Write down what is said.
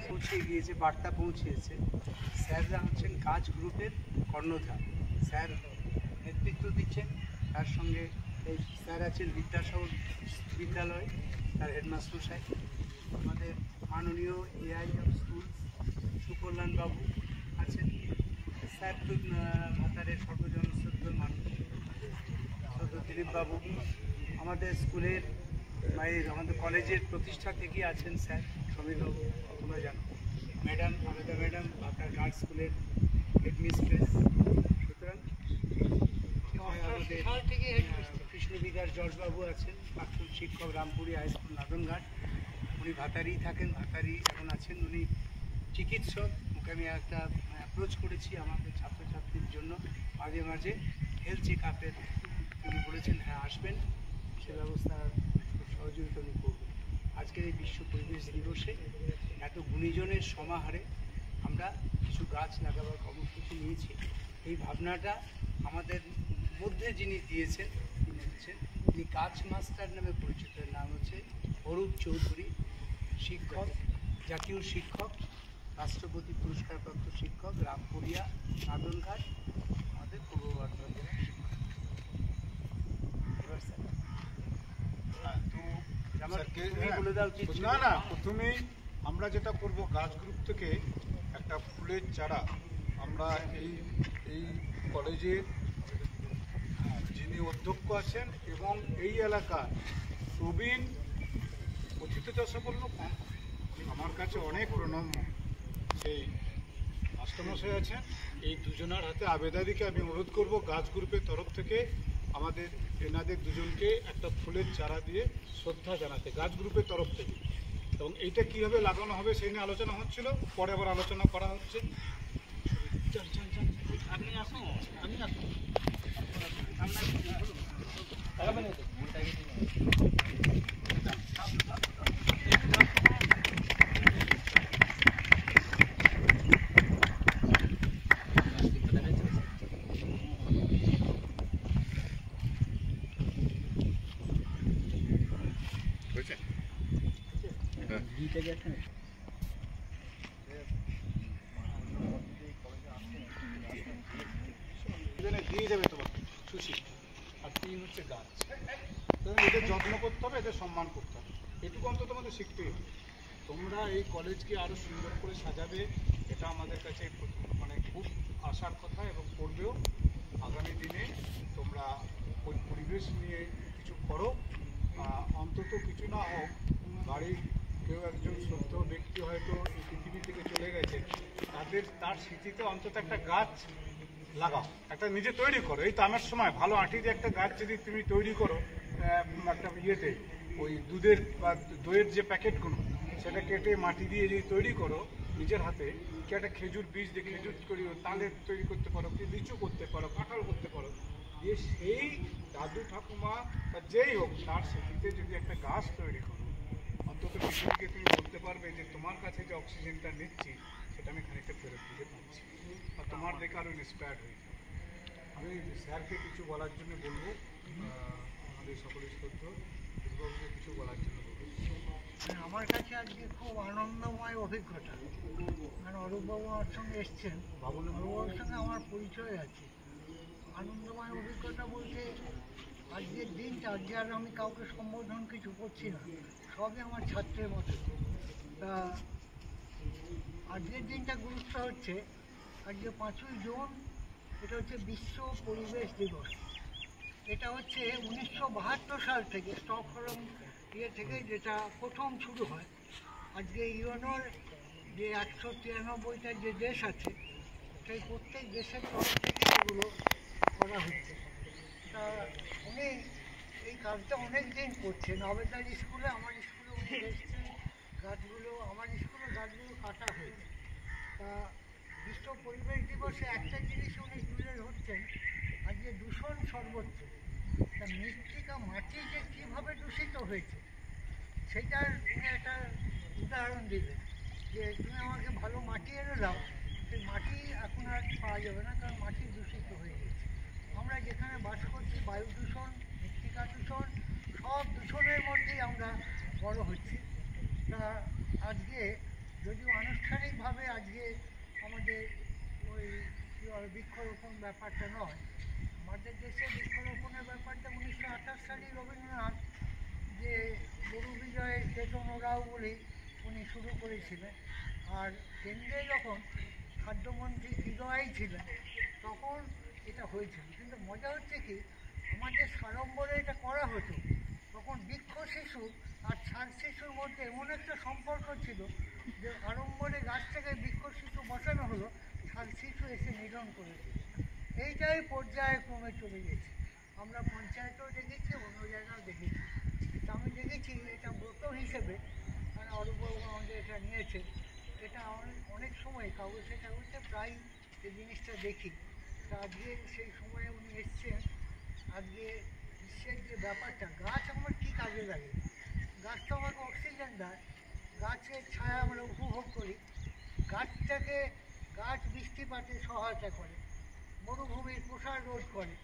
পৌঁছে গিয়েছে, বার্তা পৌঁছেছে। স্যাররা হচ্ছেন কাজ গ্রুপের কর্ণধার। স্যার নেতৃত্ব দিচ্ছেন, তার সঙ্গে স্যার আছেন বিদ্যাসাগর বিদ্যালয়, তার হেডমাস্টার সাহেব, আমাদের মাননীয় এআই অফ স্কুল সুকল্যাণবাবু আছেন, স্যার তো ভাতারের সর্বজনশ্রদ্ধ মানুষ দিলীপবাবু, আমাদের স্কুলের আমাদের কলেজের প্রতিষ্ঠা থেকে আছেন স্যার সমীরবাবু, তোমরা জানো, ম্যাডাম আলাদা ম্যাডাম ভাতার গার্লস স্কুলের হেডমিস্ট্রেস। সুতরাং আমাদের কৃষ্ণ বিকাশ জর্জবাবু আছেন, প্রাক্তন শিক্ষক, রামপুরি হাই স্কুল নাদনঘাট, উনি ভাতারেই থাকেন, ভাতারি এখন আছেন, উনি চিকিৎসক। ওকে আমি একটা অ্যাপ্রোচ করেছি আমাদের ছাত্রছাত্রীর জন্য মাঝে মাঝে হেলথ চেক আপের, উনি বলেছেন হ্যাঁ আসবেন, সে ব্যবস্থা সহযোগিতা উনি করবেন। আজকের এই বিশ্ব পরিবেশ দিবসে এত গুণীজনের সমাহারে আমরা কিছু গাছ লাগাবার কর্মসূচি নিয়েছি। এই ভাবনাটা আমাদের মধ্যে যিনি দিয়েছেন, তিনি হচ্ছেন, তিনি গাছ মাস্টার নামে পরিচিত, নাম হচ্ছে অরূপ চৌধুরী, শিক্ষক, জাতীয় শিক্ষক, রাষ্ট্রপতি পুরস্কারপ্রাপ্ত শিক্ষক, রামপুরিয়া নাদনঘাট, আমাদের পূর্ব বর্ধমান জেলার শিক্ষক। না, প্রথমেই আমরা যেটা করব, গাছ গ্রুপ থেকে একটা ফুলের চারা আমরা এই কলেজের যিনি অধ্যক্ষ আছেন এবং এই এলাকার প্রবীণ কথিত চাষাবল্য আমার কাছে অনেক প্রণম্য সেই মাস্টারমশাই আছেন, এই দুজনার হাতে আবেদনকে আমি অনুরোধ করব গাছ গ্রুপের তরফ থেকে আমাদের এনাদের দুজনকে একটা ফুলের চারা দিয়ে শ্রদ্ধা জানাতে, গাছ গ্রুপের তরফ থেকে। এবং এইটা কীভাবে লাগানো হবে সেই নিয়ে আলোচনা হচ্ছিল, পরে আবার আলোচনা করা হচ্ছে। আপনি আসুন, আমি আসুন, দিয়ে যাবে তোমার সুশি, আর তিন হচ্ছে গাছ। এদের যত্ন করতে হবে, এদের সম্মান করতে হবে, এটুকু অন্তত তোমাদের শিখতেই হবে। তোমরা এই কলেজকে আরও সুন্দর করে সাজাবে, এটা আমাদের কাছে মানে খুব আশার কথা, এবং করবেও। আগামী দিনে তোমরা ওই পরিবেশ নিয়ে কিছু করো, অন্তত কিছু না হোক বাড়ির কেউ একজন শ্রদ্ধেয় ব্যক্তি হয়তো এই পৃথিবী থেকে চলে গেছে, তার স্মৃতিতে অন্তত একটা গাছ লাগাও, একটা নিজে তৈরি করো। এই তো আমার সময় ভালো আঁটি দিয়ে একটা গাছ যদি তুমি তৈরি করো, একটা ইয়েতে ওই দুধের বা দইয়ের যে প্যাকেটগুলো সেটা কেটে মাটি দিয়ে যদি তৈরি করো নিজের হাতে, কি একটা খেজুর বীজ দিয়ে খেজুর করি, তালের তৈরি করতে পারো, কি লিচু করতে পারো, কাঁঠাল করতে পারো, দিয়ে সেই দাদু ঠাকুমা বা যেই হোক তার স্মৃতিতে যদি একটা গাছ তৈরি করো, অন্তত পৃথিবীকে তুমি বলতে পারবে যে তোমার কাছে যে অক্সিজেনটা নিচ্ছি সেটা আমি খানিকটা ফেরত দিতে পারছি, আর তোমার দেখে আরও ইন্সপায়ার্ড হয়ে যাবে। আমি স্যারকে কিছু বলার জন্য বলবো, আমাদের সকলের শ্রদ্ধ দুর্গাবুকে কিছু বলার জন্য বলবো। আমার কাছে আজকে খুব আনন্দময় অভিজ্ঞতা, কারণ অরূপবাবু আমার সঙ্গে এসছেন, অরূপবাবুর সঙ্গে আমার পরিচয় আছে। আনন্দময় অভিজ্ঞতা বলতে আজকের দিনটা, আজকে আর আমি কাউকে সম্বোধন কিছু করছি না, সবই আমার ছাত্রের মতো। তা আজকের দিনটা গুরুত্ব হচ্ছে, আজকে 5ই জুন, এটা হচ্ছে বিশ্ব পরিবেশ দিবস। এটা হচ্ছে 1972 সাল থেকে স্টকহোম থেকে যেটা প্রথম শুরু হয়। আজকে ইউএনওর যে 193টা যে দেশ আছে, সেই প্রত্যেক দেশের তরফ থেকে এগুলো করা হচ্ছে। তা উনি এই কাজটা অনেক দিন করছেন। আবেদার স্কুলে, আমার স্কুলে উনি এসছেন, গাছগুলো, আমার স্কুলে গাছগুলো কাটা হয়েছে। তা বিশ্ব পরিবেশ দিবসে একটা জিনিস উনি তুলে ধরছেন, আজকে দূষণ সর্বত্র। তা মৃত্তিকা, মাটি যে কীভাবে দূষিত হয়েছে সেটার উনি একটা উদাহরণ দিলেন, যে তুমি আমাকে ভালো মাটি এনে দাও, সেই মাটি এখন আর পাওয়া যাবে না, কারণ মাটি দূষিত হয়ে গেছে। আমরা যেখানে বাস করছি, বায়ু দূষণ, মৃত্তিকা দূষণ, সব দূষণের মধ্যেই আমরা বড় হচ্ছি। তা আজকে যদিও আনুষ্ঠানিক আনুষ্ঠানিকভাবে আজকে আমাদের ওই কী বলে বৃক্ষরোপণ ব্যাপারটা নয়। আমাদের দেশে বৃক্ষরোপণের ব্যাপারটা 1928 সালে রবীন্দ্রনাথ যে গরু বিজয়ের চেতনারাও বলে উনি শুরু করেছিলেন। আর কেন্দ্রে যখন খাদ্যমন্ত্রী হৃদয় ছিলেন তখন এটা হয়েছিল। কিন্তু মজা হচ্ছে কি, আমাদের সাড়ম্বরে এটা করা হতো তখন বৃক্ষ শিশু আর ছাদ শিশুর মধ্যে এমন একটা সম্পর্ক ছিল যে আড়ম্বরে গাছ থেকে বৃক্ষ শিশু বসানো হলো, ছাদ শিশু এসে নিধন করেছে। এইটাই পর্যায়ক্রমে চলে গেছে। আমরা পঞ্চায়েতেও দেখেছি, অন্য জায়গায় দেখেছি। তা আমি দেখেছি এটা ব্রত হিসেবে, মানে অরূপবাবু আমাদের এটা নিয়েছে, এটা অনেক সময় কাগজে কাগজে প্রায় এই জিনিসটা দেখি। তা আজকে সেই সময়ে উনি এসছেন। আজকে বিশ্বের যে ব্যাপারটা, গাছ আমার কী কাজে লাগে? গাছ তো আমাকে অক্সিজেন দেয়, গাছের ছায়া আমরা উপভোগ করি, গাছ বৃষ্টিপাতে সহায়তা করে, মরুভূমির প্রসার রোধ করে,